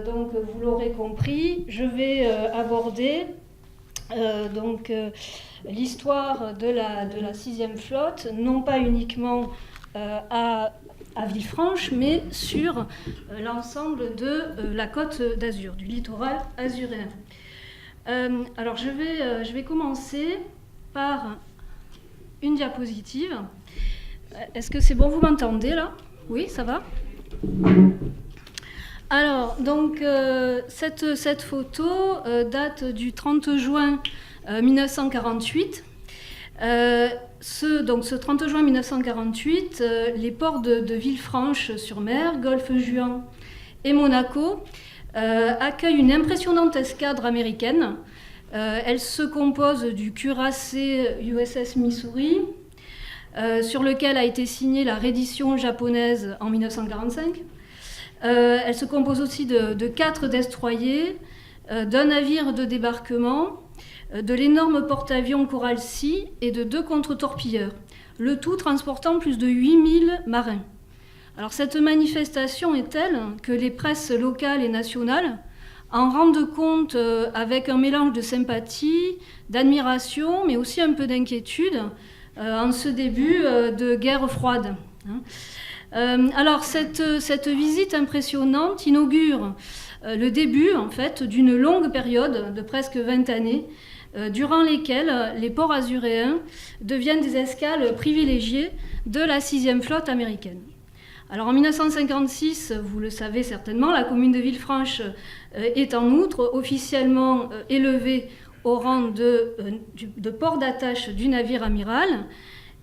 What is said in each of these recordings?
Donc, vous l'aurez compris, je vais aborder l'histoire de la 6e flotte, non pas uniquement à Villefranche, mais sur l'ensemble de la côte d'Azur, du littoral azuréen. Alors, je vais commencer par une diapositive. Est-ce que c'est bon, vous m'entendez là? Oui, ça va? Alors, donc, cette photo date du 30 juin 1948. Ce 30 juin 1948, les ports de Villefranche-sur-Mer, Golfe-Juan et Monaco accueillent une impressionnante escadre américaine. Elle se compose du cuirassé USS Missouri, sur lequel a été signée la reddition japonaise en 1945. Elle se compose aussi de 4 destroyers, d'un navire de débarquement, de l'énorme porte-avions Coral Sea et de 2 contre-torpilleurs, le tout transportant plus de 8000 marins. Alors cette manifestation est telle que les presses locales et nationales en rendent compte avec un mélange de sympathie, d'admiration, mais aussi un peu d'inquiétude en ce début de guerre froide. Alors cette visite impressionnante inaugure le début en fait d'une longue période de presque 20 années durant lesquelles les ports azuréens deviennent des escales privilégiées de la 6e flotte américaine. Alors en 1956, vous le savez certainement, la commune de Villefranche est en outre officiellement élevée au rang de port d'attache du navire amiral,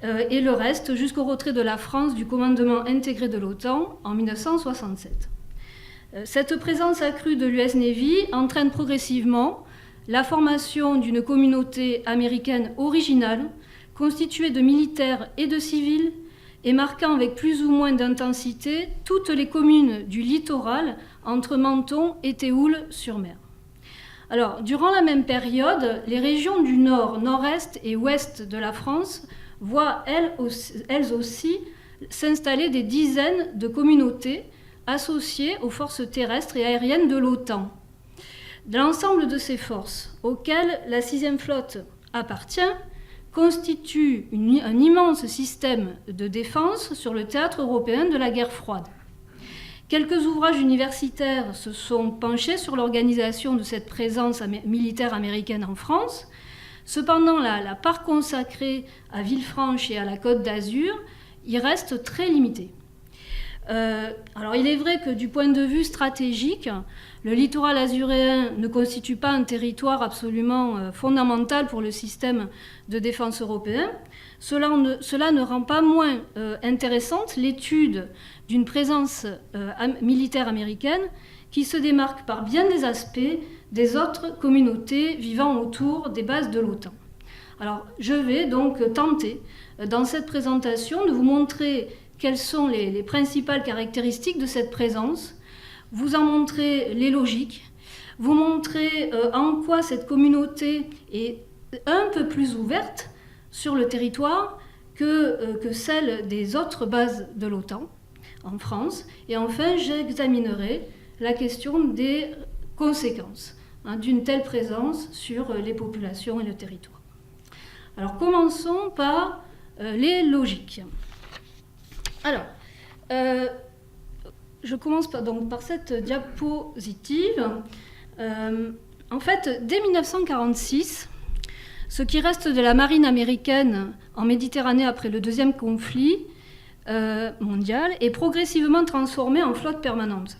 et le reste jusqu'au retrait de la France du commandement intégré de l'OTAN en 1967. Cette présence accrue de l'US Navy entraîne progressivement la formation d'une communauté américaine originale, constituée de militaires et de civils, et marquant avec plus ou moins d'intensité toutes les communes du littoral entre Menton et Théoul-sur-Mer. Alors, durant la même période, les régions du nord, nord-est et ouest de la France voient elles aussi s'installer des dizaines de communautés associées aux forces terrestres et aériennes de l'OTAN. L'ensemble de ces forces, auxquelles la 6e flotte appartient, constitue un immense système de défense sur le théâtre européen de la guerre froide. Quelques ouvrages universitaires se sont penchés sur l'organisation de cette présence militaire américaine en France. Cependant, la part consacrée à Villefranche et à la Côte d'Azur y reste très limitée. Alors, il est vrai que du point de vue stratégique, le littoral azuréen ne constitue pas un territoire absolument fondamental pour le système de défense européen. Cela ne rend pas moins intéressante l'étude d'une présence militaire américaine qui se démarque par bien des aspects des autres communautés vivant autour des bases de l'OTAN. Alors, je vais donc tenter, dans cette présentation, de vous montrer quelles sont les principales caractéristiques de cette présence, vous en montrer les logiques, vous montrer en quoi cette communauté est un peu plus ouverte sur le territoire que celle des autres bases de l'OTAN en France. Et enfin, j'examinerai la question des conséquences d'une telle présence sur les populations et le territoire. Alors, commençons par les logiques. Alors, je commence par cette diapositive. En fait, dès 1946, ce qui reste de la marine américaine en Méditerranée après le deuxième conflit mondial est progressivement transformé en flotte permanente.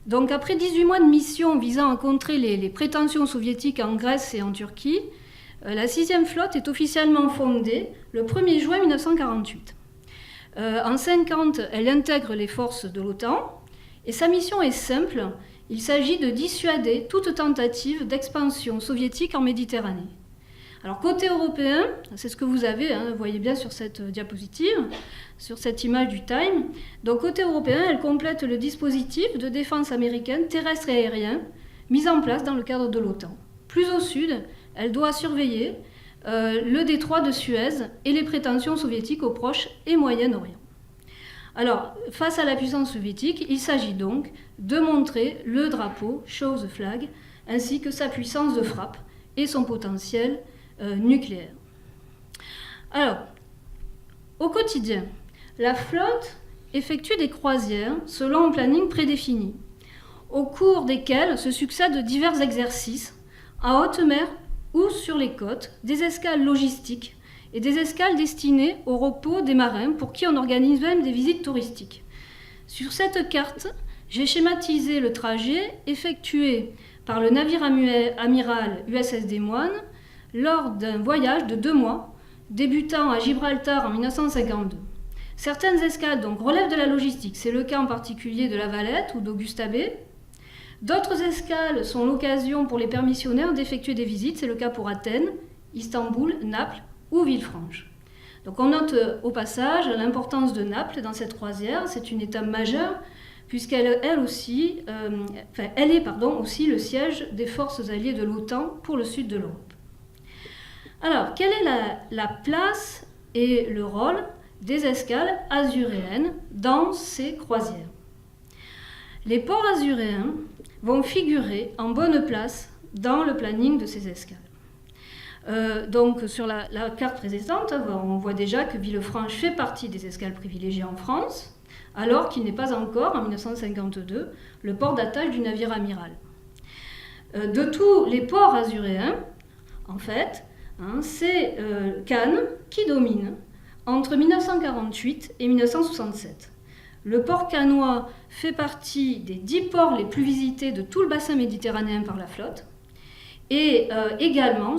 Donc, après 18 mois de mission visant à contrer les prétentions soviétiques en Grèce et en Turquie, la 6e flotte est officiellement fondée le 1er juin 1948. En 1950, elle intègre les forces de l'OTAN et sa mission est simple, il s'agit de dissuader toute tentative d'expansion soviétique en Méditerranée. Alors côté européen, c'est ce que vous avez, vous voyez bien sur cette diapositive, sur cette image du Time. Donc côté européen, elle complète le dispositif de défense américaine terrestre et aérien mis en place dans le cadre de l'OTAN. Plus au sud, elle doit surveiller le détroit de Suez et les prétentions soviétiques au Proche et Moyen-Orient. Alors, face à la puissance soviétique, il s'agit donc de montrer le drapeau, show the flag, ainsi que sa puissance de frappe et son potentiel nucléaire. Alors, au quotidien, la flotte effectue des croisières selon un planning prédéfini, au cours desquels se succèdent divers exercices en haute mer ou sur les côtes, des escales logistiques et des escales destinées au repos des marins pour qui on organise même des visites touristiques. Sur cette carte, j'ai schématisé le trajet effectué par le navire amiral USS Des Moines lors d'un voyage de 2 mois débutant à Gibraltar en 1952. Certaines escales donc relèvent de la logistique, c'est le cas en particulier de La Valette ou d'Augusta Bay. D'autres escales sont l'occasion pour les permissionnaires d'effectuer des visites, c'est le cas pour Athènes, Istanbul, Naples ou Villefranche. Donc on note au passage l'importance de Naples dans cette croisière, c'est une étape majeure puisqu'elle est aussi le siège des forces alliées de l'OTAN pour le sud de l'Europe. Alors, quelle est la place et le rôle des escales azuréennes dans ces croisières? Les ports azuréens vont figurer en bonne place dans le planning de ces escales. Donc sur la carte précédente, on voit déjà que Villefranche fait partie des escales privilégiées en France, alors qu'il n'est pas encore, en 1952, le port d'attache du navire amiral. De tous les ports azuréens, en fait, c'est Cannes qui domine entre 1948 et 1967. Le port cannois fait partie des 10 ports les plus visités de tout le bassin méditerranéen par la flotte et également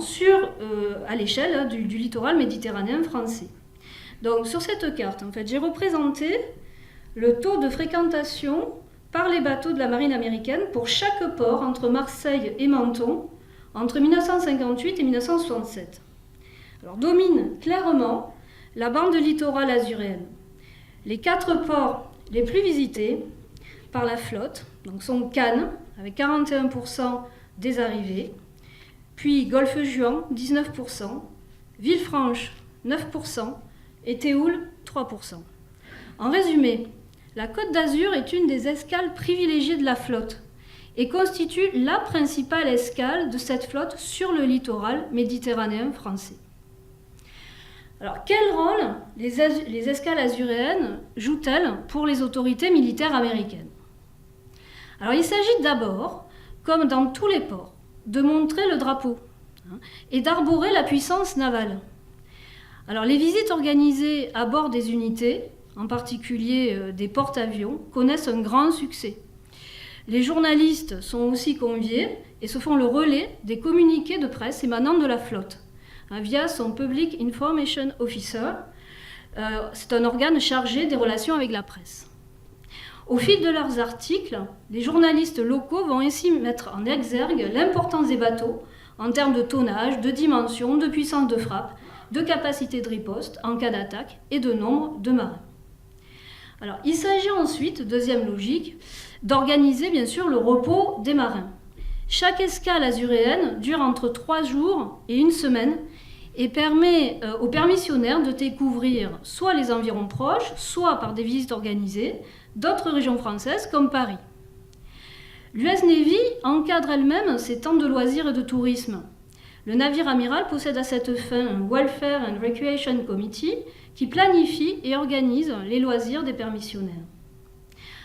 à l'échelle du littoral méditerranéen français. Donc sur cette carte, en fait, j'ai représenté le taux de fréquentation par les bateaux de la marine américaine pour chaque port entre Marseille et Menton entre 1958 et 1967. Alors domine clairement la bande littorale azuréenne. Les 4 ports les plus visités par la flotte donc sont Cannes, avec 41% des arrivées, puis Golfe-Juan, 19%, Villefranche, 9%, et Théoul, 3%. En résumé, la Côte d'Azur est une des escales privilégiées de la flotte et constitue la principale escale de cette flotte sur le littoral méditerranéen français. Alors, quel rôle les escales azuréennes jouent-elles pour les autorités militaires américaines? Alors, il s'agit d'abord, comme dans tous les ports, de montrer le drapeau et d'arborer la puissance navale. Alors, les visites organisées à bord des unités, en particulier des porte-avions, connaissent un grand succès. Les journalistes sont aussi conviés et se font le relais des communiqués de presse émanant de la flotte, via son Public Information Officer. C'est un organe chargé des relations avec la presse. Au fil de leurs articles, les journalistes locaux vont ainsi mettre en exergue l'importance des bateaux en termes de tonnage, de dimension, de puissance de frappe, de capacité de riposte en cas d'attaque et de nombre de marins. Alors, il s'agit ensuite, deuxième logique, d'organiser bien sûr le repos des marins. Chaque escale azuréenne dure entre 3 jours et 1 semaine et permet aux permissionnaires de découvrir soit les environs proches, soit par des visites organisées d'autres régions françaises comme Paris. L'US Navy encadre elle-même ses temps de loisirs et de tourisme. Le navire amiral possède à cette fin un Welfare and Recreation Committee qui planifie et organise les loisirs des permissionnaires.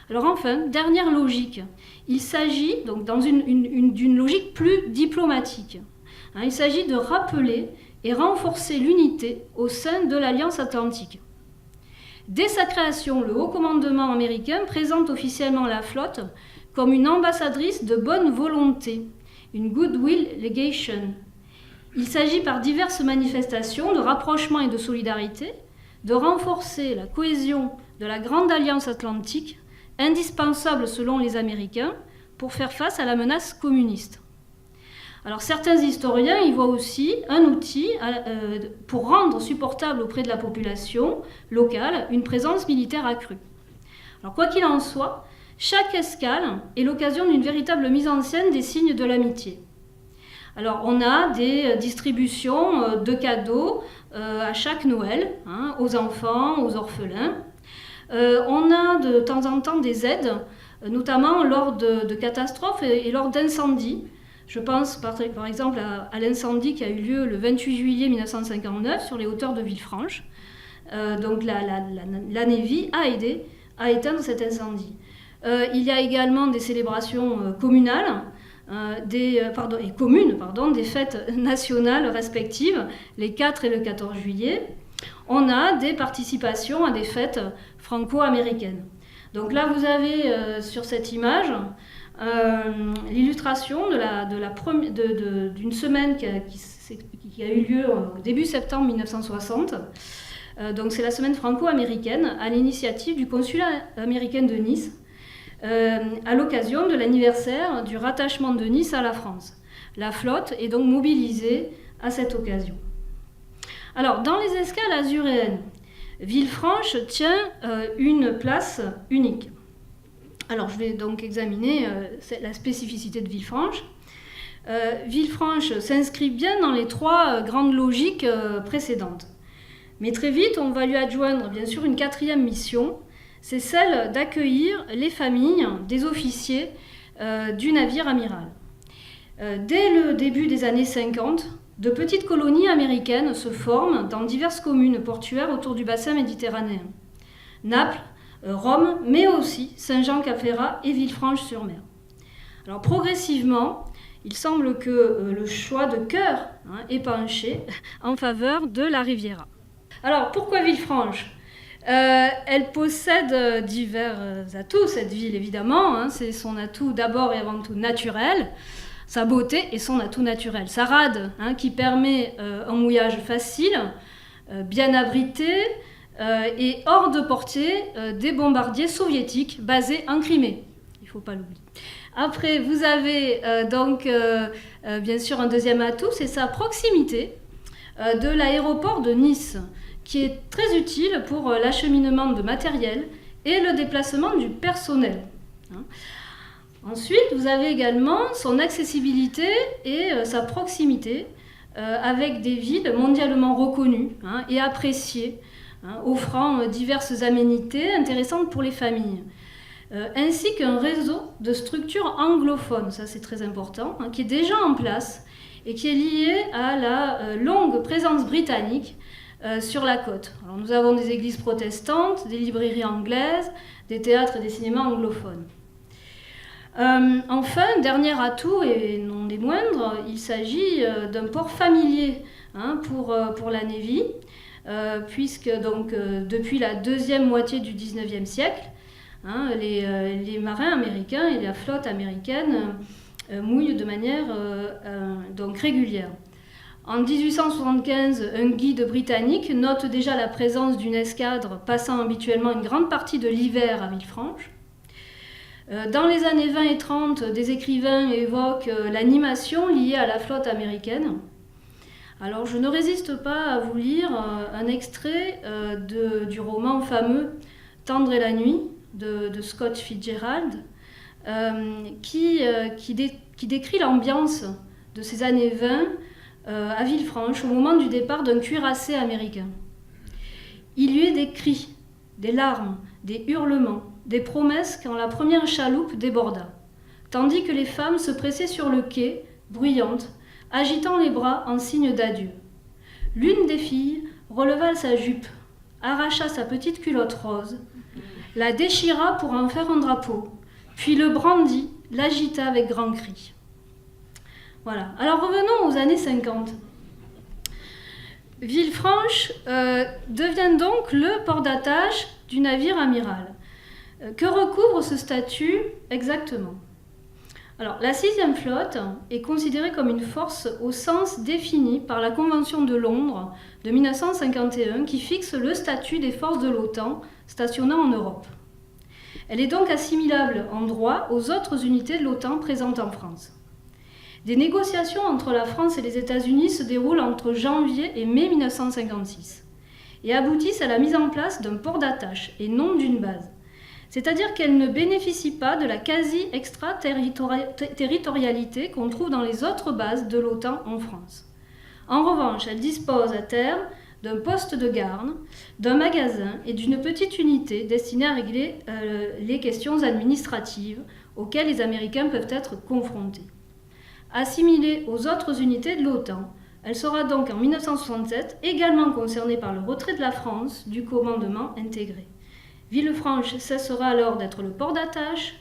Alors enfin, dernière logique, il s'agit donc d'une logique plus diplomatique. Il s'agit de rappeler et renforcer l'unité au sein de l'Alliance Atlantique. Dès sa création, le Haut Commandement américain présente officiellement la flotte comme une ambassadrice de bonne volonté, une Goodwill Legation. Il s'agit par diverses manifestations de rapprochement et de solidarité de renforcer la cohésion de la Grande Alliance Atlantique, indispensable selon les Américains pour faire face à la menace communiste. Alors certains historiens y voient aussi un outil pour rendre supportable auprès de la population locale une présence militaire accrue. Alors quoi qu'il en soit, chaque escale est l'occasion d'une véritable mise en scène des signes de l'amitié. Alors on a des distributions de cadeaux à chaque Noël, aux enfants, aux orphelins. On a de temps en temps des aides, notamment lors de catastrophes et lors d'incendies. Je pense par exemple à l'incendie qui a eu lieu le 28 juillet 1959 sur les hauteurs de Villefranche. Donc la Navy a aidé à éteindre cet incendie. Il y a également des célébrations communales, des fêtes nationales respectives, les 4 et le 14 juillet. On a des participations à des fêtes franco-américaines. Donc là, vous avez sur cette image l'illustration d'une semaine qui a eu lieu au début septembre 1960. Donc c'est la semaine franco-américaine à l'initiative du consulat américain de Nice, à l'occasion de l'anniversaire du rattachement de Nice à la France. La flotte est donc mobilisée à cette occasion. Alors, dans les escales azuréennes, Villefranche tient une place unique. Alors, je vais donc examiner la spécificité de Villefranche. Villefranche s'inscrit bien dans les 3 grandes logiques précédentes. Mais très vite, on va lui adjoindre, bien sûr, une 4e mission, c'est celle d'accueillir les familles des officiers du navire amiral. Dès le début des années 50, de petites colonies américaines se forment dans diverses communes portuaires autour du bassin méditerranéen. Naples, Rome, mais aussi Saint-Jean-Cap-Ferrat et Villefranche-sur-Mer. Alors progressivement, il semble que le choix de cœur est penché en faveur de la Riviera. Alors pourquoi Villefranche ? Elle possède divers atouts, cette ville évidemment, c'est son atout d'abord et avant tout naturel, sa beauté et son atout naturel. Sa rade qui permet un mouillage facile, bien abrité et hors de portée des bombardiers soviétiques basés en Crimée. Il ne faut pas l'oublier. Après, vous avez bien sûr un deuxième atout, c'est sa proximité de l'aéroport de Nice, qui est très utile pour l'acheminement de matériel et le déplacement du personnel. Ensuite, vous avez également son accessibilité et sa proximité avec des villes mondialement reconnues et appréciées, offrant diverses aménités intéressantes pour les familles, ainsi qu'un réseau de structures anglophones, ça c'est très important, qui est déjà en place et qui est lié à la longue présence britannique sur la côte. Alors, nous avons des églises protestantes, des librairies anglaises, des théâtres et des cinémas anglophones. Enfin, dernier atout et non des moindres, il s'agit d'un port familier pour la Navy, puisque depuis la deuxième moitié du XIXe siècle, les marins américains et la flotte américaine mouillent de manière régulière. En 1875, un guide britannique note déjà la présence d'une escadre passant habituellement une grande partie de l'hiver à Villefranche. Dans les années 20 et 30, des écrivains évoquent l'animation liée à la flotte américaine. Alors je ne résiste pas à vous lire un extrait du roman fameux « Tendre et la nuit » de Scott Fitzgerald, qui décrit l'ambiance de ces années 20 à Villefranche au moment du départ d'un cuirassé américain. Il y eut des cris, des larmes, des hurlements, des promesses quand la première chaloupe déborda, tandis que les femmes se pressaient sur le quai, bruyantes, agitant les bras en signe d'adieu. L'une des filles releva sa jupe, arracha sa petite culotte rose, la déchira pour en faire un drapeau, puis le brandit, l'agita avec grand cri. Voilà. Alors revenons aux années 50. Villefranche devient donc le port d'attache du navire amiral. Que recouvre ce statut exactement ? Alors, la 6e flotte est considérée comme une force au sens défini par la Convention de Londres de 1951 qui fixe le statut des forces de l'OTAN stationnant en Europe. Elle est donc assimilable en droit aux autres unités de l'OTAN présentes en France. Des négociations entre la France et les États-Unis se déroulent entre janvier et mai 1956 et aboutissent à la mise en place d'un port d'attache et non d'une base. C'est-à-dire qu'elle ne bénéficie pas de la quasi-extraterritorialité qu'on trouve dans les autres bases de l'OTAN en France. En revanche, elle dispose à terme d'un poste de garde, d'un magasin et d'une petite unité destinée à régler les questions administratives auxquelles les Américains peuvent être confrontés. Assimilée aux autres unités de l'OTAN, elle sera donc en 1967 également concernée par le retrait de la France du commandement intégré. Villefranche cessera alors d'être le port d'attache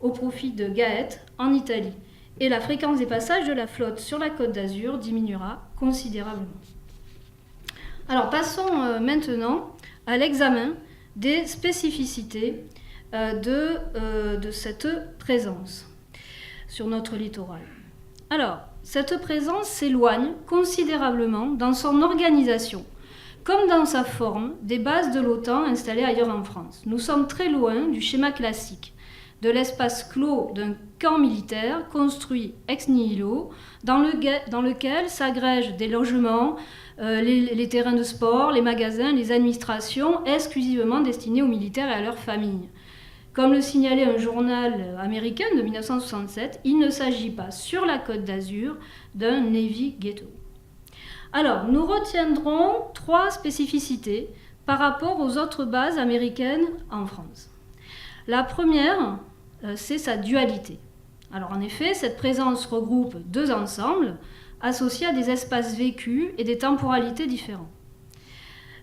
au profit de Gaète en Italie, et la fréquence des passages de la flotte sur la Côte d'Azur diminuera considérablement. Alors passons maintenant à l'examen des spécificités de cette présence sur notre littoral. Alors, cette présence s'éloigne considérablement dans son organisation, comme dans sa forme, des bases de l'OTAN installées ailleurs en France. Nous sommes très loin du schéma classique, de l'espace clos d'un camp militaire construit ex nihilo, dans lequel s'agrègent des logements, les terrains de sport, les magasins, les administrations exclusivement destinés aux militaires et à leurs familles. Comme le signalait un journal américain de 1967, il ne s'agit pas sur la Côte d'Azur d'un Navy ghetto. Alors, nous retiendrons 3 spécificités par rapport aux autres bases américaines en France. La première, c'est sa dualité. Alors en effet, cette présence regroupe 2 ensembles associés à des espaces vécus et des temporalités différents.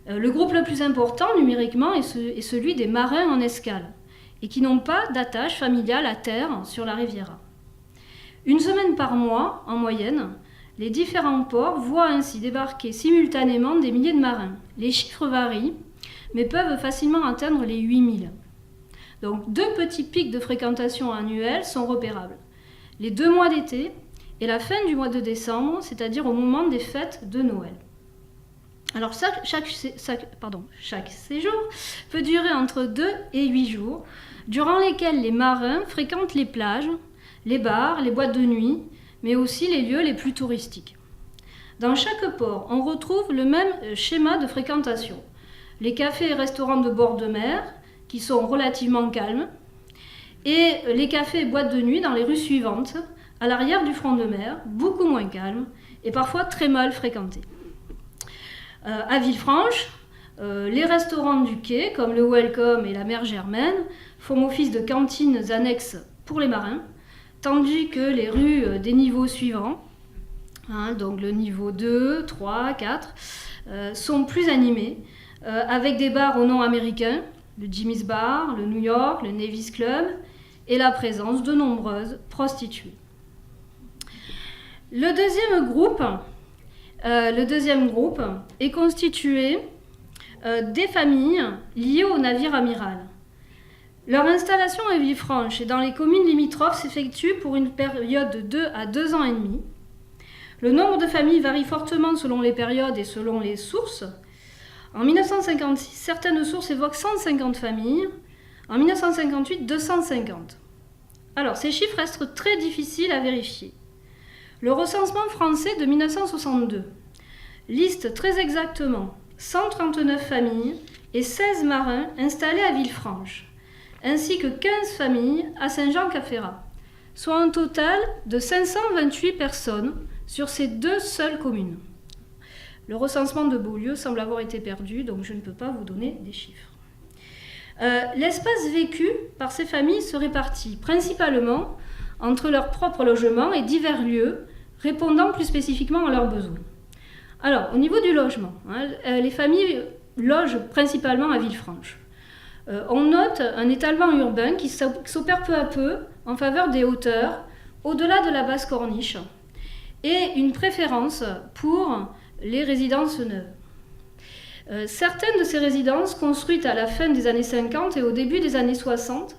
Le groupe le plus important numériquement est celui des marins en escale et qui n'ont pas d'attache familiale à terre sur la Riviera. Une semaine par mois, en moyenne, les différents ports voient ainsi débarquer simultanément des milliers de marins. Les chiffres varient, mais peuvent facilement atteindre les 8000. Donc 2 petits pics de fréquentation annuels sont repérables. Les 2 mois d'été et la fin du mois de décembre, c'est-à-dire au moment des fêtes de Noël. Alors chaque séjour peut durer entre 2 et 8 jours, durant lesquels les marins fréquentent les plages, les bars, les boîtes de nuit, mais aussi les lieux les plus touristiques. Dans chaque port, on retrouve le même schéma de fréquentation. Les cafés et restaurants de bord de mer, qui sont relativement calmes, et les cafés et boîtes de nuit dans les rues suivantes, à l'arrière du front de mer, beaucoup moins calmes et parfois très mal fréquentés. À Villefranche, les restaurants du quai, comme le Welcome et la Mère Germaine, font office de cantines annexes pour les marins, tandis que les rues des niveaux suivants, donc le niveau 2, 3, 4, sont plus animées, avec des bars au nom américain, le Jimmy's Bar, le New York, le Navy's Club, et la présence de nombreuses prostituées. Le deuxième groupe est constitué des familles liées au navire amiral. Leur installation à Villefranche et dans les communes limitrophes s'effectue pour une période de 2 à 2 ans et demi. Le nombre de familles varie fortement selon les périodes et selon les sources. En 1956, certaines sources évoquent 150 familles. En 1958, 250. Alors, ces chiffres restent très difficiles à vérifier. Le recensement français de 1962 liste très exactement 139 familles et 16 marins installés à Villefranche, ainsi que 15 familles à Saint-Jean-Cap-Ferrat, soit un total de 528 personnes sur ces 2 seules communes. Le recensement de Beaulieu semble avoir été perdu, donc je ne peux pas vous donner des chiffres. L'espace vécu par ces familles se répartit principalement entre leurs propres logements et divers lieux répondant plus spécifiquement à leurs besoins. Alors, au niveau du logement, les familles logent principalement à Villefranche. On note un étalement urbain qui s'opère peu à peu en faveur des hauteurs, au-delà de la basse corniche, et une préférence pour les résidences neuves. Certaines de ces résidences, construites à la fin des années 50 et au début des années 60,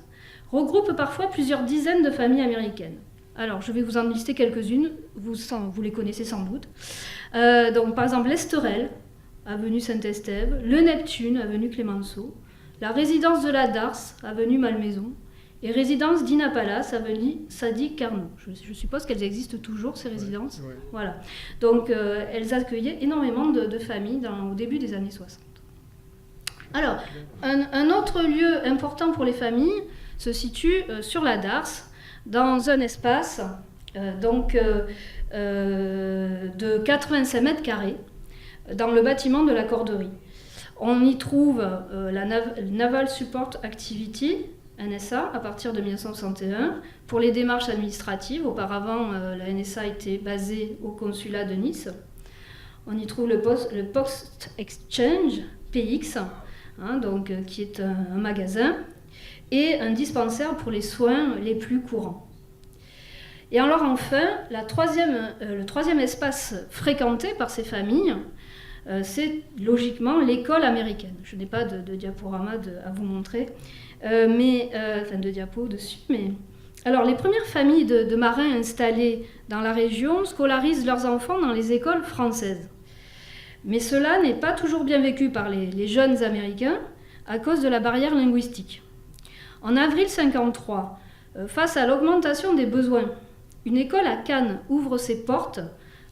regroupent parfois plusieurs dizaines de familles américaines. Alors, je vais vous en lister quelques-unes, vous les connaissez sans doute. Donc, par exemple, l'Esterel, avenue Saint-Estève, le Neptune, avenue Clémenceau, la résidence de la Darse, avenue Malmaison, et résidence d'Ina Palace, avenue Sadi Carnot. Je suppose qu'elles existent toujours, ces résidences. Ouais. Voilà. Donc, elles accueillaient énormément de familles au début des années 60. Alors, un autre lieu important pour les familles se situe sur la Darse, dans un espace de 85 mètres carrés, dans le bâtiment de la corderie. On y trouve la Naval Support Activity, NSA, à partir de 1961, pour les démarches administratives. Auparavant, la NSA était basée au consulat de Nice. On y trouve le Post Exchange, PX, qui est un magasin, et un dispensaire pour les soins les plus courants. Et alors enfin, le troisième espace fréquenté par ces familles, c'est logiquement l'école américaine. Je n'ai pas de diaporama à vous montrer, de diapo dessus. Alors, les premières familles de marins installées dans la région scolarisent leurs enfants dans les écoles françaises. Mais cela n'est pas toujours bien vécu par les jeunes Américains à cause de la barrière linguistique. En avril 1953, face à l'augmentation des besoins, une école à Cannes ouvre ses portes,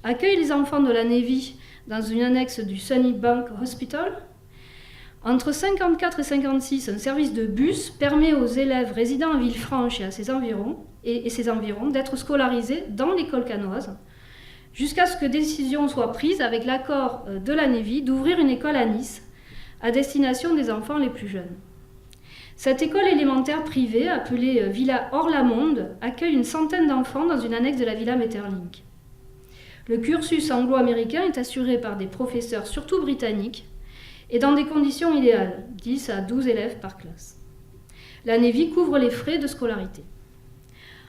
accueille les enfants de la Navy dans une annexe du Sunnybank Hospital. Entre 1954 et 1956, un service de bus permet aux élèves résidant à Villefranche et ses environs d'être scolarisés dans l'école cannoise, jusqu'à ce que décision soit prise avec l'accord de la Navy d'ouvrir une école à Nice à destination des enfants les plus jeunes. Cette école élémentaire privée, appelée Villa Orlamonde, accueille une centaine d'enfants dans une annexe de la Villa Metterlink. Le cursus anglo-américain est assuré par des professeurs surtout britanniques et dans des conditions idéales, 10 à 12 élèves par classe. La Navy couvre les frais de scolarité.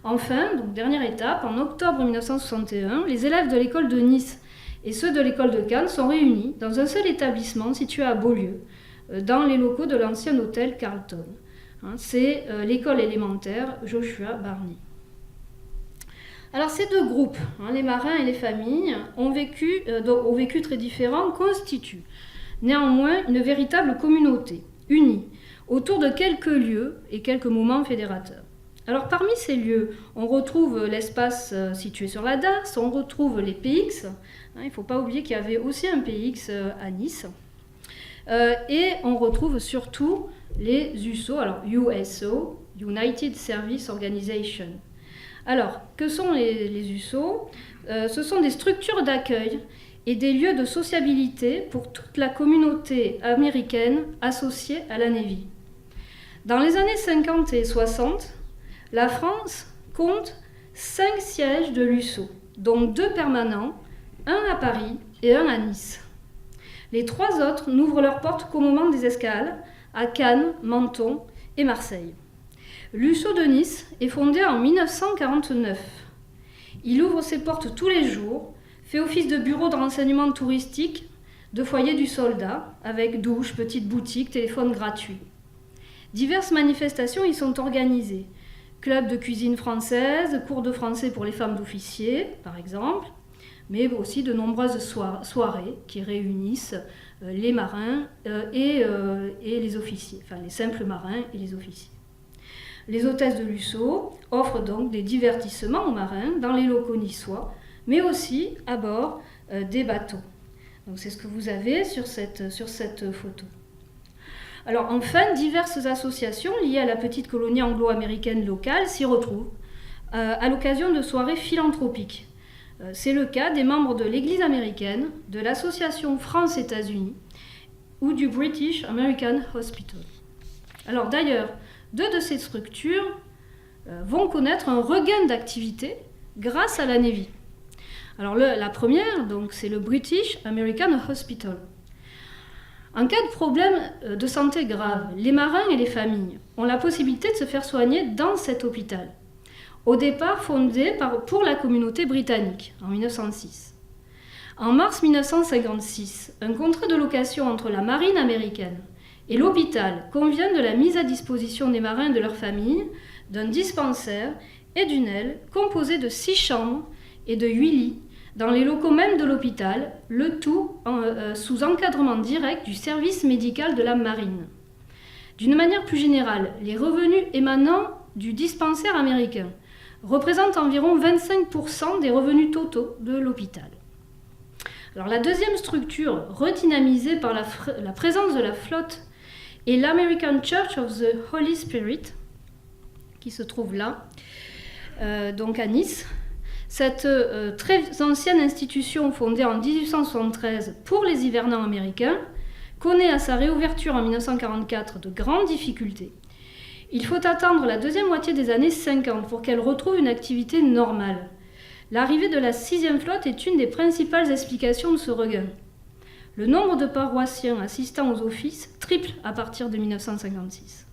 Enfin, donc dernière étape, en octobre 1961, les élèves de l'école de Nice et ceux de l'école de Cannes sont réunis dans un seul établissement situé à Beaulieu, dans les locaux de l'ancien hôtel Carlton. C'est l'école élémentaire Joshua Barney. Alors ces deux groupes, les marins et les familles, ont vécu très différents, constituent néanmoins une véritable communauté, unie, autour de quelques lieux et quelques moments fédérateurs. Alors parmi ces lieux, on retrouve l'espace situé sur la Darse, on retrouve les PX, il ne faut pas oublier qu'il y avait aussi un PX à Nice, et on retrouve surtout les USO, alors USO, United Service Organization. Alors, que sont les USO ? Ce sont des structures d'accueil et des lieux de sociabilité pour toute la communauté américaine associée à la Navy. Dans les années 50 et 60, la France compte 5 sièges de l'USO, dont 2 permanents, un à Paris et un à Nice. Les 3 autres n'ouvrent leurs portes qu'au moment des escales, à Cannes, Menton et Marseille. L'USO de Nice est fondé en 1949. Il ouvre ses portes tous les jours, fait office de bureau de renseignement touristique, de foyer du soldat, avec douche, petite boutique, téléphone gratuit. Diverses manifestations y sont organisées. Club de cuisine française, cours de français pour les femmes d'officiers, par exemple, mais aussi de nombreuses soirées qui réunissent les marins et les officiers, enfin les simples marins et les officiers. Les hôtesses de l'USO offrent donc des divertissements aux marins dans les locaux niçois, mais aussi à bord des bateaux. Donc c'est ce que vous avez sur cette photo. Alors enfin, diverses associations liées à la petite colonie anglo-américaine locale s'y retrouvent à l'occasion de soirées philanthropiques. C'est le cas des membres de l'Église américaine, de l'Association France-États-Unis ou du British American Hospital. Alors d'ailleurs, 2 de ces structures vont connaître un regain d'activité grâce à la Navy. Alors la première, donc, c'est le British American Hospital. En cas de problème de santé grave, les marins et les familles ont la possibilité de se faire soigner dans cet hôpital, au départ fondé pour la communauté britannique en 1906. En mars 1956, un contrat de location entre la marine américaine et l'hôpital convient de la mise à disposition des marins et de leurs familles d'un dispensaire et d'une aile composée de 6 chambres et de 8 lits dans les locaux même de l'hôpital, le tout sous encadrement direct du service médical de la marine. D'une manière plus générale, les revenus émanant du dispensaire américain représentent environ 25% des revenus totaux de l'hôpital. Alors, la deuxième structure redynamisée par la présence de la flotte est l'American Church of the Holy Spirit, qui se trouve là, donc à Nice. Cette très ancienne institution fondée en 1873 pour les hivernants américains connaît à sa réouverture en 1944 de grandes difficultés. Il faut attendre la deuxième moitié des années 50 pour qu'elle retrouve une activité normale. L'arrivée de la 6e flotte est une des principales explications de ce regain. Le nombre de paroissiens assistant aux offices triple à partir de 1956.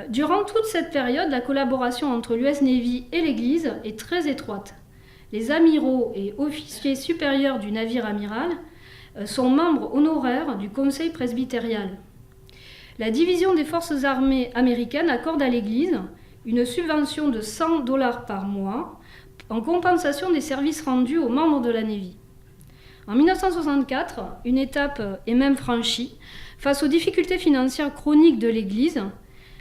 Durant toute cette période, la collaboration entre l'US Navy et l'Église est très étroite. Les amiraux et officiers supérieurs du navire amiral sont membres honoraires du conseil presbytérial. La division des forces armées américaines accorde à l'Église une subvention de $100 par mois en compensation des services rendus aux membres de la Navy. En 1964, une étape est même franchie. Face aux difficultés financières chroniques de l'Église,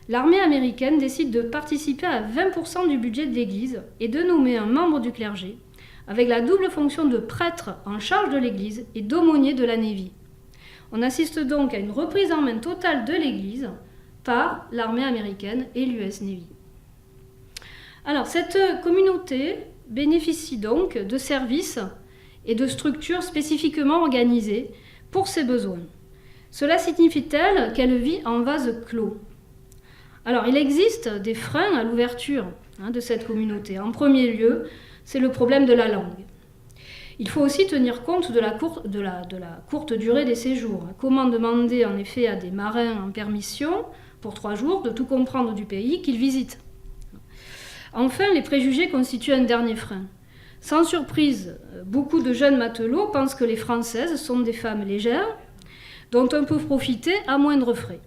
l'armée américaine décide de participer à 20% du budget de l'Église et de nommer un membre du clergé, avec la double fonction de prêtre en charge de l'Église et d'aumônier de la Navy. On assiste donc à une reprise en main totale de l'Église par l'armée américaine et l'US Navy. Alors, cette communauté bénéficie donc de services et de structures spécifiquement organisées pour ses besoins. Cela signifie-t-elle qu'elle vit en vase clos ? Alors, il existe des freins à l'ouverture de cette communauté. En premier lieu, c'est le problème de la langue. Il faut aussi tenir compte de la courte durée des séjours. Comment demander en effet à des marins en permission pour 3 jours de tout comprendre du pays qu'ils visitent ? Enfin, les préjugés constituent un dernier frein. Sans surprise, beaucoup de jeunes matelots pensent que les Françaises sont des femmes légères, dont on peut profiter à moindre frais.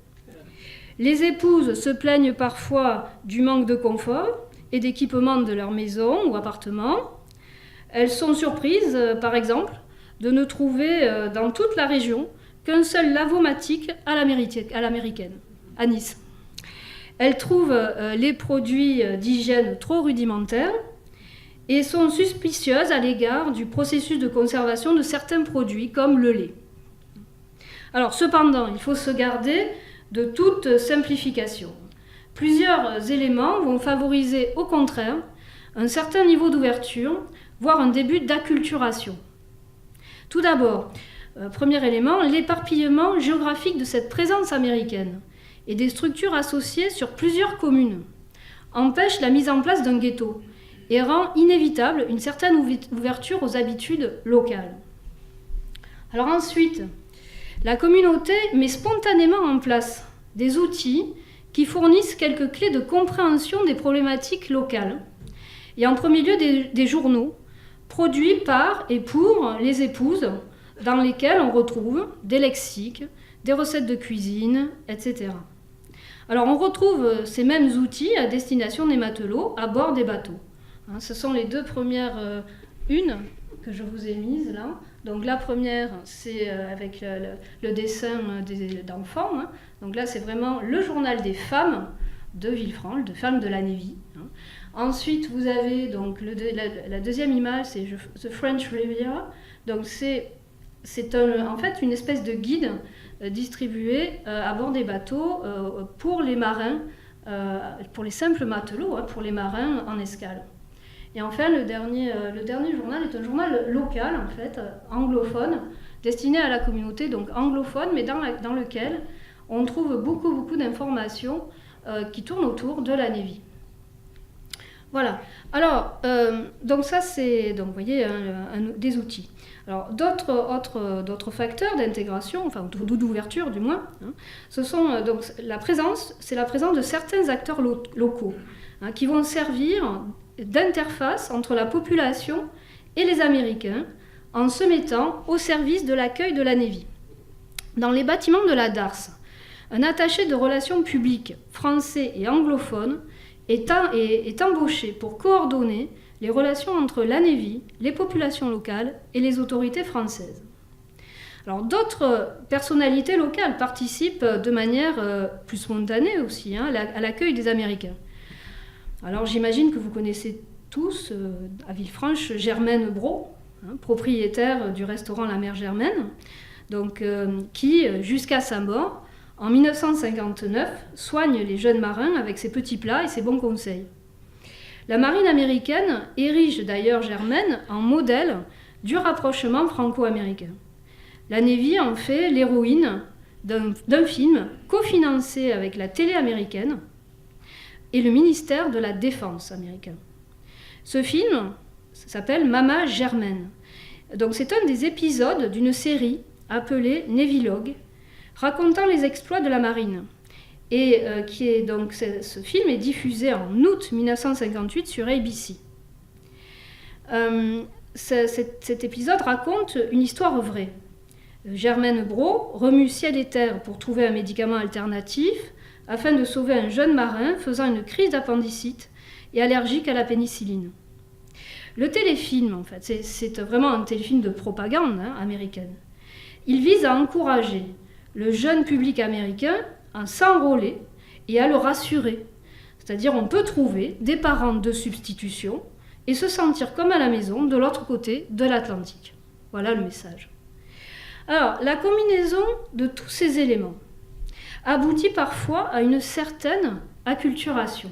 Les épouses se plaignent parfois du manque de confort et d'équipement de leur maison ou appartement. Elles sont surprises, par exemple, de ne trouver dans toute la région qu'un seul lavomatique à l'américaine, à Nice. Elles trouvent les produits d'hygiène trop rudimentaires et sont suspicieuses à l'égard du processus de conservation de certains produits, comme le lait. Alors, cependant, il faut se garder de toute simplification. Plusieurs éléments vont favoriser, au contraire, un certain niveau d'ouverture, voire un début d'acculturation. Tout d'abord, premier élément, l'éparpillement géographique de cette présence américaine et des structures associées sur plusieurs communes empêche la mise en place d'un ghetto et rend inévitable une certaine ouverture aux habitudes locales. Alors ensuite, la communauté met spontanément en place des outils qui fournissent quelques clés de compréhension des problématiques locales, et en premier lieu des journaux produits par et pour les épouses, dans lesquels on retrouve des lexiques, des recettes de cuisine, etc. Alors on retrouve ces mêmes outils à destination des matelots à bord des bateaux. Ce sont les 2 premières unes que je vous ai mises là. Donc la première, c'est avec le dessin d'enfants. Donc là, c'est vraiment le journal des femmes de Villefranche, de femmes de la Navy. Ensuite, vous avez donc la deuxième image, c'est The French Riviera. Donc c'est en fait une espèce de guide distribué à bord des bateaux pour les marins, pour les simples matelots, pour les marins en escale. Et enfin, le dernier journal est un journal local, en fait, anglophone, destiné à la communauté, donc anglophone, mais dans lequel on trouve beaucoup d'informations qui tournent autour de la Navy. Voilà. Alors, donc ça, c'est, donc, vous voyez, des outils. Alors, d'autres facteurs d'intégration, enfin d'ouverture du moins, ce sont donc c'est la présence de certains acteurs locaux qui vont servir d'interface entre la population et les Américains en se mettant au service de l'accueil de la Navy. Dans les bâtiments de la DARS, un attaché de relations publiques français et anglophone est embauché pour coordonner les relations entre la Navy, les populations locales et les autorités françaises. Alors, d'autres personnalités locales participent de manière plus spontanée aussi à l'accueil des Américains. Alors j'imagine que vous connaissez tous à Villefranche Germaine Brault, propriétaire du restaurant La Mère Germaine, donc, qui, jusqu'à sa mort, en 1959, soigne les jeunes marins avec ses petits plats et ses bons conseils. La marine américaine érige d'ailleurs Germaine en modèle du rapprochement franco-américain. La Navy en fait l'héroïne d'un film cofinancé avec la télé américaine et le ministère de la Défense américain. Ce film s'appelle Mama Germaine. Donc c'est un des épisodes d'une série appelée Navylogue, racontant les exploits de la marine. Et ce film est diffusé en août 1958 sur ABC. Cet épisode raconte une histoire vraie. Germaine Braud remue ciel et terre pour trouver un médicament alternatif afin de sauver un jeune marin faisant une crise d'appendicite et allergique à la pénicilline. Le téléfilm, en fait, c'est vraiment un téléfilm de propagande américaine. Il vise à encourager le jeune public américain à s'enrôler et à le rassurer. C'est-à-dire on peut trouver des parents de substitution et se sentir comme à la maison de l'autre côté de l'Atlantique. Voilà le message. Alors, la combinaison de tous ces éléments aboutit parfois à une certaine acculturation.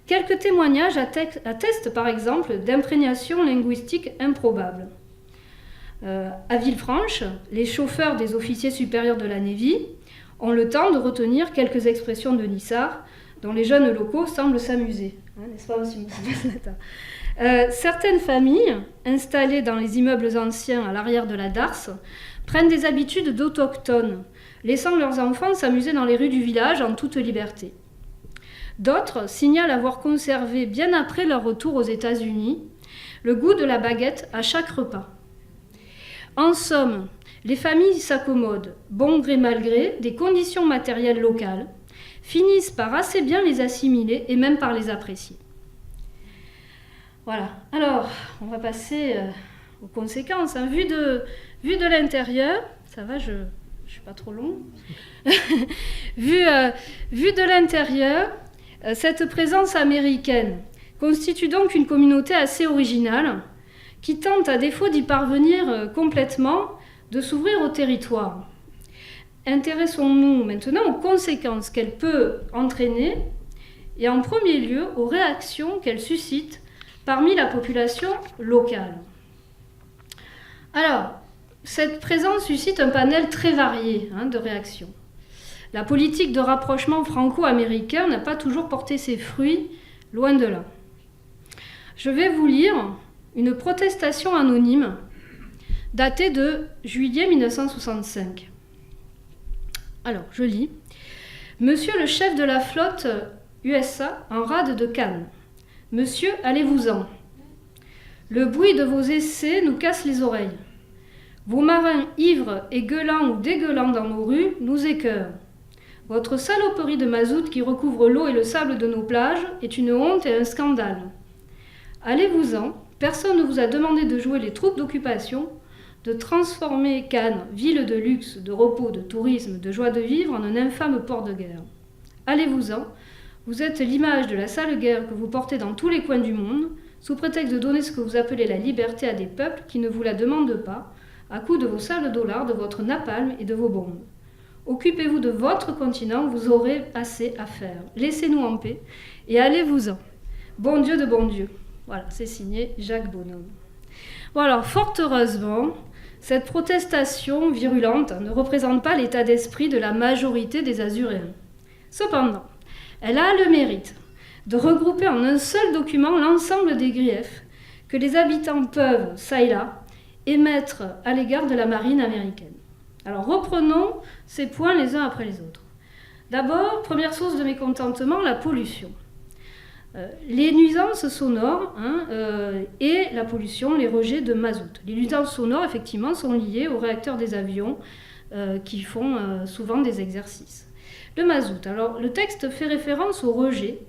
Quelques témoignages attestent par exemple d'imprégnation linguistique improbable. À Villefranche, les chauffeurs des officiers supérieurs de la Navy ont le temps de retenir quelques expressions de Nissard dont les jeunes locaux semblent s'amuser. N'est-ce pas, monsieur certaines familles, installées dans les immeubles anciens à l'arrière de la darse, prennent des habitudes d'autochtones, laissant leurs enfants s'amuser dans les rues du village en toute liberté. D'autres signalent avoir conservé, bien après leur retour aux États-Unis, le goût de la baguette à chaque repas. En somme, les familles s'accommodent, bon gré mal gré, des conditions matérielles locales, finissent par assez bien les assimiler et même par les apprécier. Voilà. Alors, on va passer aux conséquences. Vu de l'intérieur, ça va, je ne suis pas trop long. vu de l'intérieur, cette présence américaine constitue donc une communauté assez originale qui tente, à défaut d'y parvenir complètement, de s'ouvrir au territoire. Intéressons-nous maintenant aux conséquences qu'elle peut entraîner et en premier lieu aux réactions qu'elle suscite parmi la population locale. Alors, cette présence suscite un panel très varié de réactions. La politique de rapprochement franco-américain n'a pas toujours porté ses fruits, loin de là. Je vais vous lire une protestation anonyme datée de juillet 1965. Alors, je lis. « Monsieur le chef de la flotte USA en rade de Cannes. Monsieur, allez-vous-en. Le bruit de vos essais nous casse les oreilles. Vos marins ivres et gueulants ou dégueulants dans nos rues nous écœurent. Votre saloperie de mazout qui recouvre l'eau et le sable de nos plages est une honte et un scandale. Allez-vous-en, personne ne vous a demandé de jouer les troupes d'occupation, de transformer Cannes, ville de luxe, de repos, de tourisme, de joie de vivre, en un infâme port de guerre. Allez-vous-en, vous êtes l'image de la sale guerre que vous portez dans tous les coins du monde, sous prétexte de donner ce que vous appelez la liberté à des peuples qui ne vous la demandent pas, à coup de vos sales dollars, de votre napalm et de vos bombes. Occupez-vous de votre continent, vous aurez assez à faire. Laissez-nous en paix et allez-vous-en. Bon Dieu de bon Dieu. » Voilà, c'est signé Jacques Bonhomme. Bon alors, fort heureusement, cette protestation virulente ne représente pas l'état d'esprit de la majorité des Azuréens. Cependant, elle a le mérite de regrouper en un seul document l'ensemble des griefs que les habitants peuvent, ça et là, émettre à l'égard de la marine américaine. Alors reprenons ces points les uns après les autres. D'abord, première source de mécontentement, la pollution. Les nuisances sonores et la pollution, les rejets de mazout. Les nuisances sonores, effectivement, sont liées aux réacteurs des avions qui font souvent des exercices. Le mazout. Alors, le texte fait référence aux rejets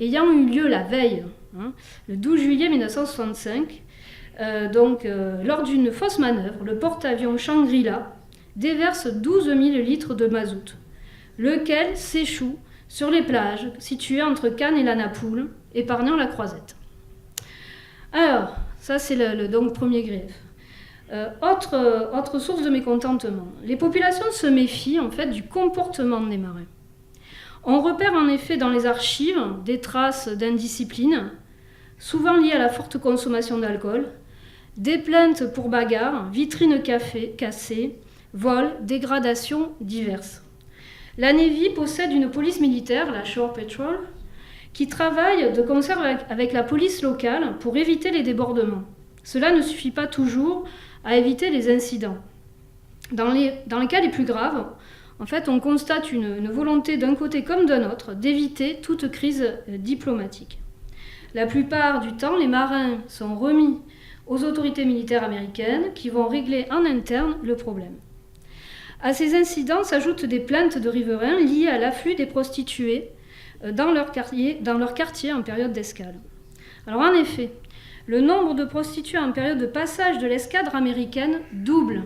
ayant eu lieu la veille, le 12 juillet 1965. Lors d'une fausse manœuvre, le porte-avions Shangri-La déverse 12 000 litres de mazout, lequel s'échoue sur les plages situées entre Cannes et la Napoule, épargnant la Croisette. Alors, ça c'est le premier grief. Autre source de mécontentement. Les populations se méfient en fait du comportement des marins. On repère en effet dans les archives des traces d'indiscipline, souvent liées à la forte consommation d'alcool, des plaintes pour bagarres, vitrines cassées, vols, dégradations diverses. La Navy possède une police militaire, la Shore Patrol, qui travaille de concert avec la police locale pour éviter les débordements. Cela ne suffit pas toujours à éviter les incidents. Dans les cas les plus graves, en fait, on constate une volonté d'un côté comme d'un autre d'éviter toute crise diplomatique. La plupart du temps, les marins sont remis aux autorités militaires américaines qui vont régler en interne le problème. À ces incidents s'ajoutent des plaintes de riverains liées à l'afflux des prostituées dans leur quartier en période d'escale. Alors en effet, le nombre de prostituées en période de passage de l'escadre américaine double.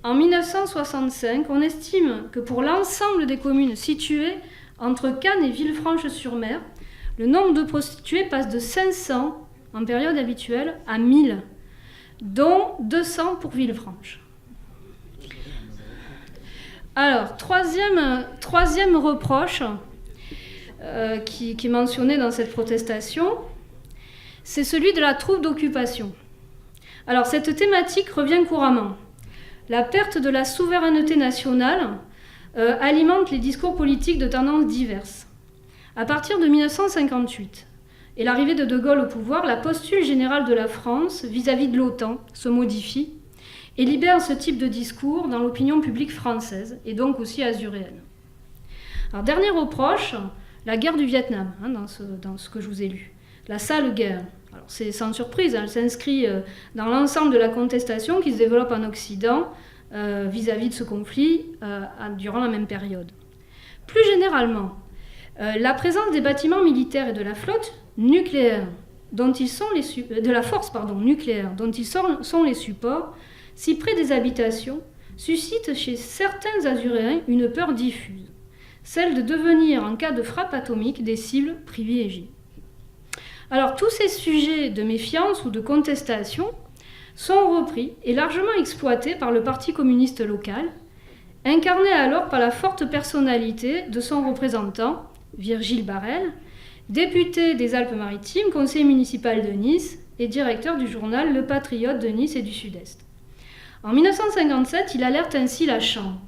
En 1965, on estime que pour l'ensemble des communes situées entre Cannes et Villefranche-sur-Mer, le nombre de prostituées passe de 500 en période habituelle à 1000, dont 200 pour Villefranche. Alors, troisième reproche qui est mentionné dans cette protestation, c'est celui de la troupe d'occupation. Alors, cette thématique revient couramment. La perte de la souveraineté nationale alimente les discours politiques de tendances diverses. À partir de 1958 et l'arrivée de De Gaulle au pouvoir, la posture générale de la France vis-à-vis de l'OTAN se modifie et libère ce type de discours dans l'opinion publique française et donc aussi azuréenne. Alors, dernier reproche, la guerre du Vietnam, dans ce que je vous ai lu. La sale guerre. Alors, c'est sans surprise, elle s'inscrit dans l'ensemble de la contestation qui se développe en Occident vis-à-vis de ce conflit durant la même période. Plus généralement, la présence des bâtiments militaires et de la flotte nucléaire, de la force nucléaire, dont ils sont les supports, si près des habitations, suscite chez certains Azuréens une peur diffuse, celle de devenir, en cas de frappe atomique, des cibles privilégiées. Alors, tous ces sujets de méfiance ou de contestation sont repris et largement exploités par le Parti communiste local, incarné alors par la forte personnalité de son représentant, Virgile Barrel, député des Alpes-Maritimes, conseiller municipal de Nice et directeur du journal Le Patriote de Nice et du Sud-Est. En 1957, il alerte ainsi la Chambre.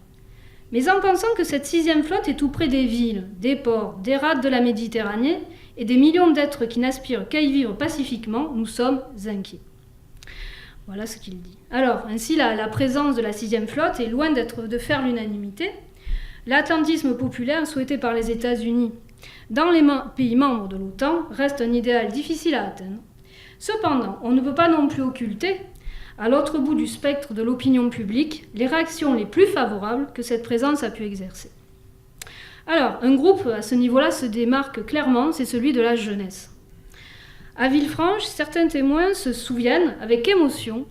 Mais en pensant que cette 6e flotte est tout près des villes, des ports, des rades de la Méditerranée et des millions d'êtres qui n'aspirent qu'à y vivre pacifiquement, nous sommes inquiets. Voilà ce qu'il dit. Alors, ainsi, la présence de la 6e flotte est loin de faire l'unanimité. L'atlantisme populaire souhaité par les États-Unis dans les pays membres de l'OTAN reste un idéal difficile à atteindre. Cependant, on ne peut pas non plus occulter, à l'autre bout du spectre de l'opinion publique, les réactions les plus favorables que cette présence a pu exercer. Alors, un groupe à ce niveau-là se démarque clairement, c'est celui de la jeunesse. À Villefranche, certains témoins se souviennent avec émotion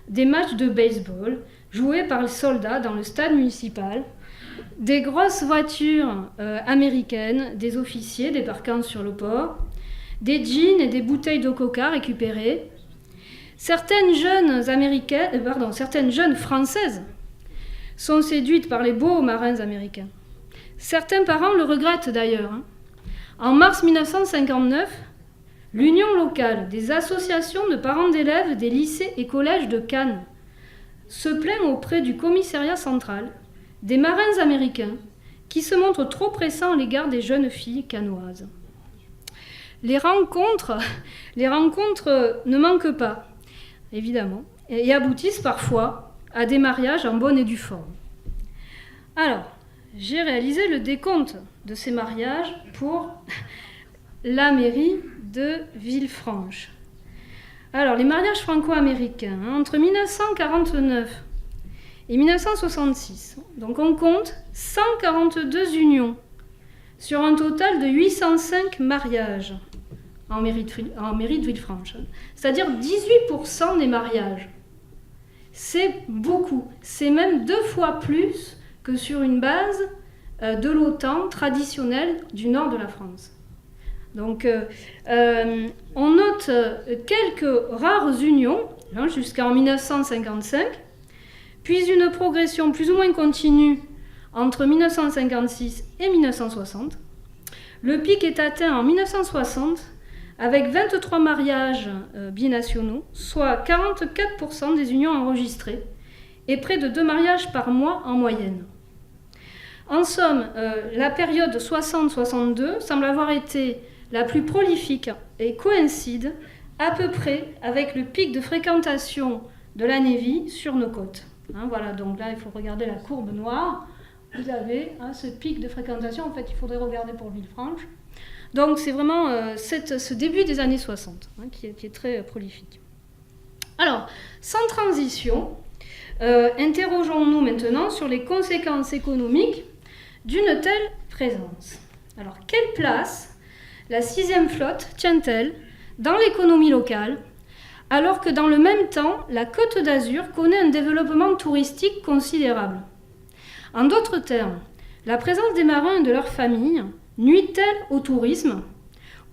des matchs de baseball joués par les soldats dans le stade municipal, des grosses voitures américaines, des officiers débarquant sur le port, des jeans et des bouteilles de coca récupérées. Certaines jeunes françaises sont séduites par les beaux marins américains. Certains parents le regrettent d'ailleurs. En mars 1959, l'Union locale des associations de parents d'élèves des lycées et collèges de Cannes se plaint auprès du commissariat central des marins américains qui se montrent trop pressants à l'égard des jeunes filles cannoises. Les rencontres ne manquent pas, évidemment, et aboutissent parfois à des mariages en bonne et due forme. Alors, j'ai réalisé le décompte de ces mariages pour la mairie de Villefranche. Alors, les mariages franco-américains, entre 1949 et 1966, donc on compte 142 unions sur un total de 805 mariages en mairie de Villefranche, c'est-à-dire 18% des mariages. C'est beaucoup, c'est même 2 fois plus que sur une base de l'OTAN traditionnelle du nord de la France. Donc, on note quelques rares unions jusqu'en 1955, puis une progression plus ou moins continue entre 1956 et 1960. Le pic est atteint en 1960 avec 23 mariages binationaux, soit 44% des unions enregistrées, et près de 2 mariages par mois en moyenne. En somme, la période 60-62 semble avoir été la plus prolifique et coïncide à peu près avec le pic de fréquentation de la Navy sur nos côtes. Voilà, donc là, il faut regarder la courbe noire. Vous avez ce pic de fréquentation. En fait, il faudrait regarder pour Villefranche. Donc, c'est vraiment ce début des années 60 qui est très prolifique. Alors, sans transition, interrogeons-nous maintenant sur les conséquences économiques d'une telle présence. Alors, quelle place la 6e flotte tient-elle dans l'économie locale, alors que dans le même temps, la Côte d'Azur connaît un développement touristique considérable? En d'autres termes, la présence des marins et de leurs familles nuit-elle au tourisme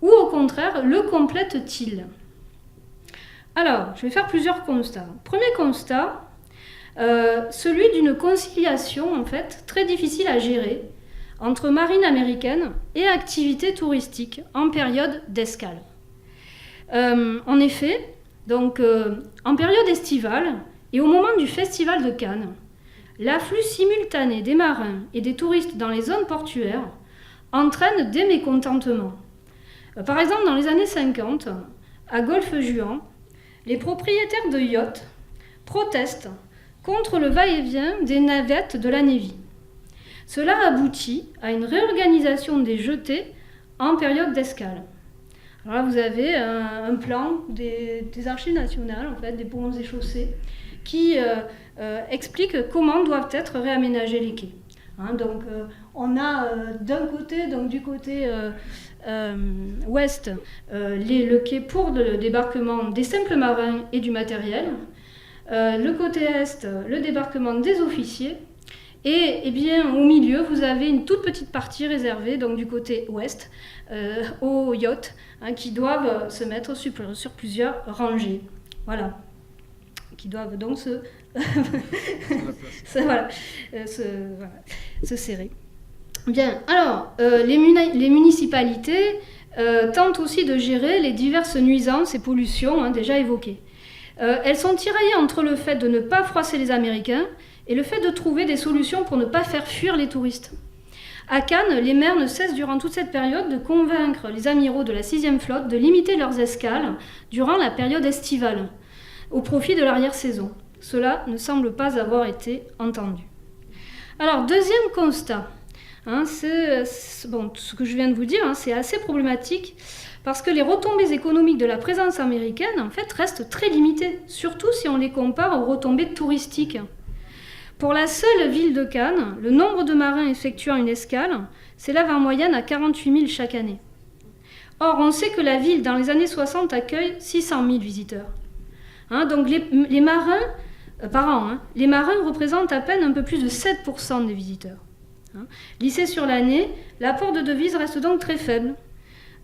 ou au contraire le complète-t-il? Alors, je vais faire plusieurs constats. Premier constat, celui d'une conciliation en fait très difficile à gérer entre marine américaine et activité touristique en période d'escale. En effet, donc, en période estivale et au moment du festival de Cannes, l'afflux simultané des marins et des touristes dans les zones portuaires entraîne des mécontentements. Par exemple, dans les années 50, à Golfe-Juan, les propriétaires de yachts protestent contre le va-et-vient des navettes de la Navy. Cela aboutit à une réorganisation des jetées en période d'escale. Alors là, vous avez un plan des archives nationales, en fait, des ponts et chaussées, qui explique comment doivent être réaménagés les quais. Donc, on a d'un côté, donc du côté ouest, le quai pour le débarquement des simples marins et du matériel. Le côté est, le débarquement des officiers. Et bien, au milieu, vous avez une toute petite partie réservée, donc du côté ouest, aux yachts, qui doivent se mettre sur plusieurs rangées. Voilà. Qui doivent donc se serrer. Bien, alors, les municipalités tentent aussi de gérer les diverses nuisances et pollutions déjà évoquées. Elles sont tiraillées entre le fait de ne pas froisser les Américains et le fait de trouver des solutions pour ne pas faire fuir les touristes. À Cannes, les maires ne cessent durant toute cette période de convaincre les amiraux de la 6e flotte de limiter leurs escales durant la période estivale, au profit de l'arrière-saison. Cela ne semble pas avoir été entendu. Alors, deuxième constat, ce que je viens de vous dire, c'est assez problématique parce que les retombées économiques de la présence américaine, en fait, restent très limitées, surtout si on les compare aux retombées touristiques. Pour la seule ville de Cannes, le nombre de marins effectuant une escale s'élève en moyenne à 48 000 chaque année. Or, on sait que la ville, dans les années 60, accueille 600 000 visiteurs. Donc les marins, par an, les marins représentent à peine un peu plus de 7% des visiteurs. Lissé sur l'année, l'apport de devises reste donc très faible.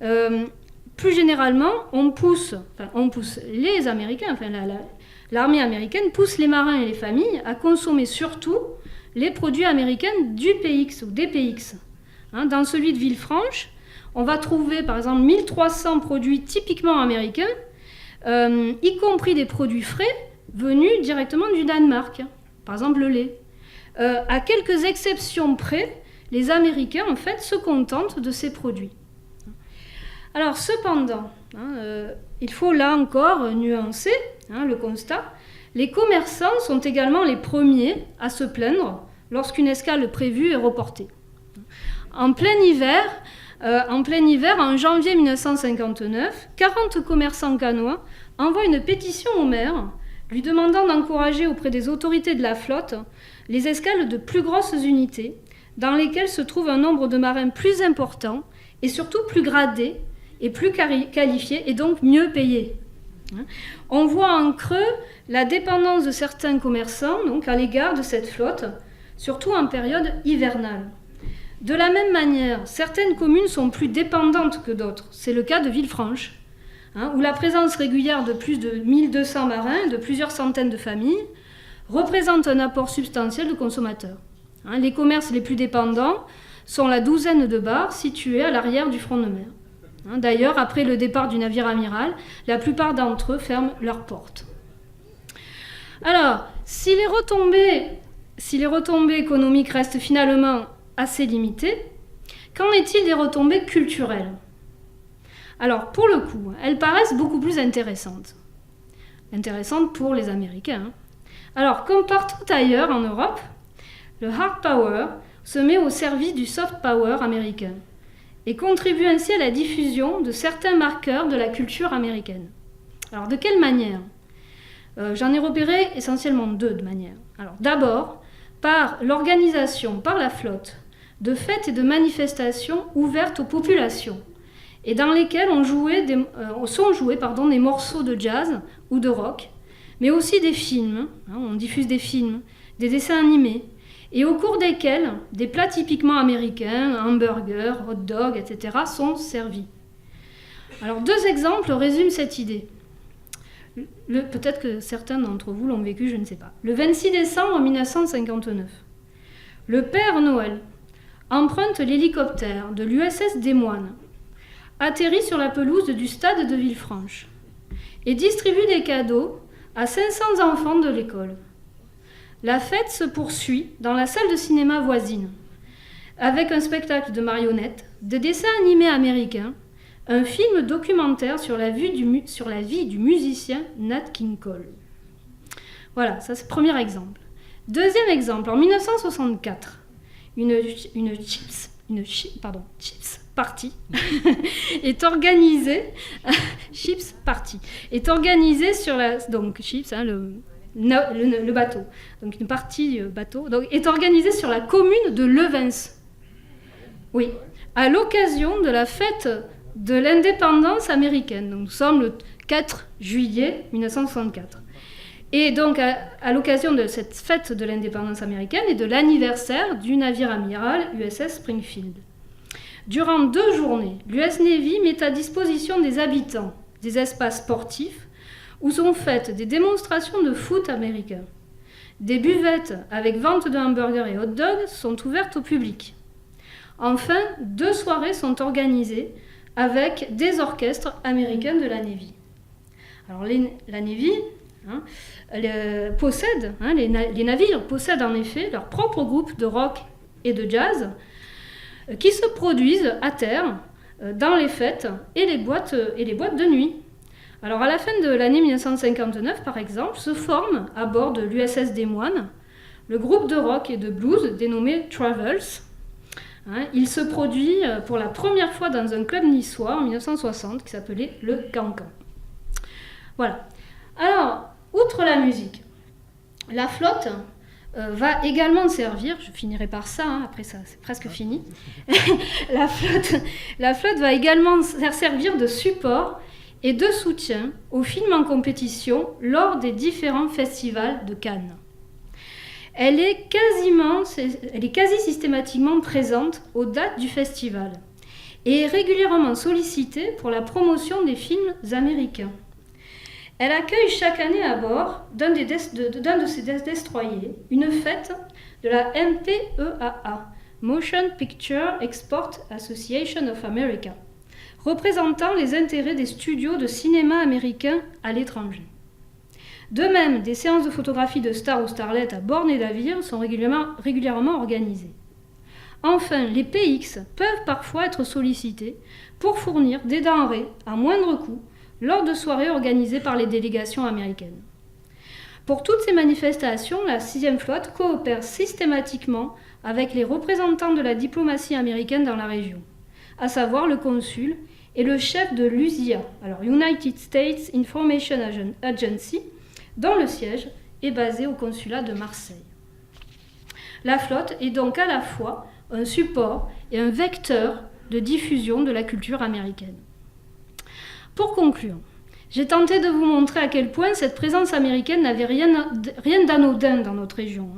Plus généralement, on pousse les Américains, l'armée américaine pousse les marins et les familles à consommer surtout les produits américains du PX ou des PX. Dans celui de Villefranche, on va trouver par exemple 1300 produits typiquement américains, y compris des produits frais venus directement du Danemark, par exemple le lait. À quelques exceptions près, les Américains en fait se contentent de ces produits. Alors cependant, il faut là encore nuancer le constat. Les commerçants sont également les premiers à se plaindre lorsqu'une escale prévue est reportée. En plein hiver, en janvier 1959, 40 commerçants cannois envoient une pétition au maire lui demandant d'encourager auprès des autorités de la flotte les escales de plus grosses unités dans lesquelles se trouve un nombre de marins plus important et surtout plus gradés et plus qualifiés et donc mieux payés. On voit en creux la dépendance de certains commerçants donc, à l'égard de cette flotte, surtout en période hivernale. De la même manière, certaines communes sont plus dépendantes que d'autres. C'est le cas de Villefranche, où la présence régulière de plus de 1200 marins et de plusieurs centaines de familles représente un apport substantiel de consommateurs. Les commerces les plus dépendants sont la douzaine de bars situés à l'arrière du front de mer. D'ailleurs, après le départ du navire amiral, la plupart d'entre eux ferment leurs portes. Alors, si les retombées économiques restent finalement assez limitées, qu'en est-il des retombées culturelles? Alors, pour le coup, elles paraissent beaucoup plus intéressantes. Intéressantes pour les Américains. Alors, comme partout ailleurs en Europe, le hard power se met au service du soft power américain et contribue ainsi à la diffusion de certains marqueurs de la culture américaine. Alors, de quelle manière? J'en ai repéré essentiellement deux de manières. Alors, d'abord, par l'organisation par la flotte de fêtes et de manifestations ouvertes aux populations et dans lesquelles sont joués des morceaux de jazz ou de rock, mais aussi des films, on diffuse des films, des dessins animés, et au cours desquels des plats typiquement américains, hamburgers, hot dogs, etc. sont servis. Alors, deux exemples résument cette idée. Peut-être que certains d'entre vous l'ont vécu, je ne sais pas. Le 26 décembre 1959, le Père Noël emprunte l'hélicoptère de l'USS Des Moines, atterrit sur la pelouse du stade de Villefranche et distribue des cadeaux à 500 enfants de l'école. La fête se poursuit dans la salle de cinéma voisine, avec un spectacle de marionnettes, de dessins animés américains, un film documentaire sur la vie du musicien Nat King Cole. Voilà, ça c'est le premier exemple. Deuxième exemple, en 1964, une chips party est organisée. Chips party est organisée sur la chips, le bateau. Donc une partie bateau est organisée sur la commune de Levens. Oui, à l'occasion de la fête de l'indépendance américaine. Donc, nous sommes le 4 juillet 1964. Et donc, à l'occasion de cette fête de l'indépendance américaine et de l'anniversaire du navire amiral USS Springfield. Durant 2 journées, l'US Navy met à disposition des habitants des espaces sportifs où sont faites des démonstrations de foot américain. Des buvettes avec vente de hamburgers et hot dogs sont ouvertes au public. Enfin, 2 soirées sont organisées avec des orchestres américains de la Navy. Alors la Navy possède, les navires possèdent en effet leur propre groupe de rock et de jazz qui se produisent à terre dans les fêtes et les boîtes de nuit. Alors à la fin de l'année 1959, par exemple, se forme à bord de l'USS Des Moines le groupe de rock et de blues dénommé Travels. Il se produit pour la première fois dans un club niçois en 1960 qui s'appelait le Cancan. Voilà. Alors, outre la musique, la flotte va également servir, je finirai par ça, après ça c'est presque fini, la flotte va également servir de support et de soutien aux films en compétition lors des différents festivals de Cannes. Elle est quasi systématiquement présente aux dates du festival et est régulièrement sollicitée pour la promotion des films américains. Elle accueille chaque année à bord d'un de ses destroyers une fête de la MPEAA, Motion Picture Export Association of America, représentant les intérêts des studios de cinéma américains à l'étranger. De même, des séances de photographie de stars ou starlettes à bord des navires sont régulièrement organisées. Enfin, les PX peuvent parfois être sollicités pour fournir des denrées à moindre coût lors de soirées organisées par les délégations américaines. Pour toutes ces manifestations, la 6e flotte coopère systématiquement avec les représentants de la diplomatie américaine dans la région, à savoir le consul et le chef de l'USIA, alors United States Information Agency, dont le siège est basé au consulat de Marseille. La flotte est donc à la fois un support et un vecteur de diffusion de la culture américaine. Pour conclure, j'ai tenté de vous montrer à quel point cette présence américaine n'avait rien d'anodin dans notre région.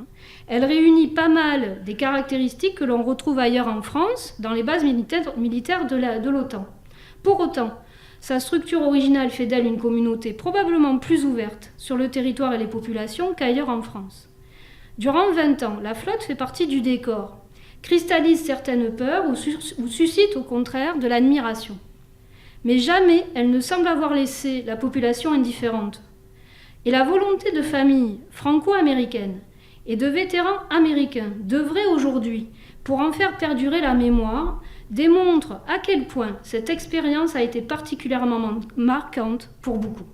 Elle réunit pas mal des caractéristiques que l'on retrouve ailleurs en France, dans les bases militaires de l'OTAN. Pour autant, sa structure originale fait d'elle une communauté probablement plus ouverte sur le territoire et les populations qu'ailleurs en France. Durant 20 ans, la flotte fait partie du décor, cristallise certaines peurs ou suscite au contraire de l'admiration. mais jamais elle ne semble avoir laissé la population indifférente. Et la volonté de familles franco-américaines et de vétérans américains d'œuvrer aujourd'hui pour en faire perdurer la mémoire démontre à quel point cette expérience a été particulièrement marquante pour beaucoup.